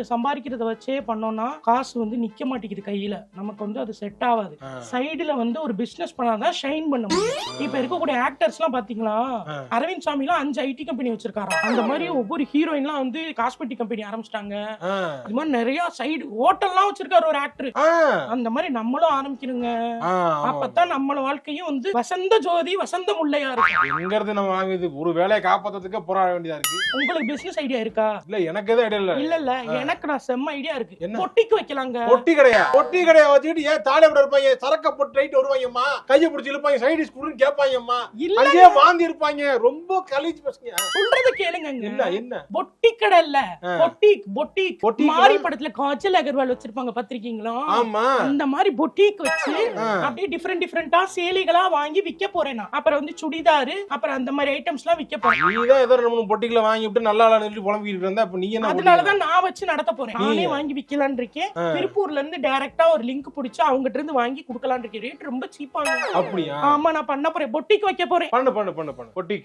நீங்க சம்பாதிக்கிறத வச்சே பண்ணோம்னா காசு வந்து நிக்க மாட்டேங்குது கையில. நமக்கு வந்து அது செட் ஆகாது. சைடுல வந்து ஒரு பிசினஸ் பண்ணாதான் ஷைன் பண்ண முடியும். இப்ப இருக்கக்கூடிய ஆக்டர்ஸ் எல்லாம் பாத்தீங்களா, அரவிந்த் சாமிலாம் 5 ஐடி கம்பெனி வச்சிருக்காரு. அந்த மாதிரி ஒவ்வொரு ஹீரோயின்லாம் வந்து காஸ்மெட்டிக் கம்பெனி ஆரம்பிச்சிட்டாங்க. இது மாதிரி நிறைய சைடு ஹோட்டல்லாம் வச்சிருக்காரு ஒரு ஆக்டர். அந்த மாதிரி நம்மளும் ஆரம்பிக்கணுங்க. அப்பதான் நம்மள வாழ்க்கையும் வந்து வசந்த ஜோதி வசந்த முல்லையா இருக்கும். எங்கிறது நம்ம வாங்குது ஒரு வேலையை காப்பாத்துறதுக்கு போராட வேண்டியதா இருக்கு. உங்களுக்கு பிசினஸ் ஐடியா இருக்கா? இல்ல எனக்கு எதுவும் ஐடியா இல்ல. இல்ல எனக்கு நான் செம்ம ஐடியா இருக்கு. பொட்டிக்கு வைக்கலாங்க. பொட்டி கடையா வச்சுக்கிட்டு ஏன் தாலி விட இருப்பாங்க, சரக்க போட்டு ரைட் வருவாங்கம்மா, கையை பிடிச்சி இழுப்பாங்க, சைடிஸ் குடுன்னு கேட்பாங்கம்மா, அங்கேயே வாந்தி இருப்பாங்க. ரொம்ப கலீஜ் பசங்க. சொல்றத கேளுங்க. என்ன பொட்டி கடை இல்ல, பொட்டிக் மாரி படத்துல காஜல் அகர்வால் வச்சிருப்பாங்க பாத்திருக்கீங்களா? ஆமா, அந்த மாதிரி பொட்டிக் வச்சு அப்படியே டிஃபரெண்டா சேலைகளா வாங்கி விக்க போறேன் நான். அப்புறம் வந்து சுடிதாரு, அப்புறம் அந்த மாதிரி ஐட்டம்ஸ் எல்லாம் விக்க போறேன். நீதான் ஏதோ 2-3 பொட்டிகளை வாங்கி விட்டு நல்லா நிறுத்தி புலம்பிட்டு இருந்தா அப்ப நீ என்ன? அதனாலதான் நான் வச்சு நடத்த போறேன். நானே வாங்கி விக்கலான் இருக்கேன். திருப்பூர்ல இருந்து டைரக்டா ஒரு லிங்க் பிடிச்சு அவங்ககிட்ட இருந்து வாங்கி குடுக்கலான் இருக்கேன். ரேட் ரொம்ப சீப்பாங்க. அப்படியா? ஆமா, நான் பண்ண போறேன். பொட்டிக்கு வைக்க போறேன். பண்ணு பொட்டி.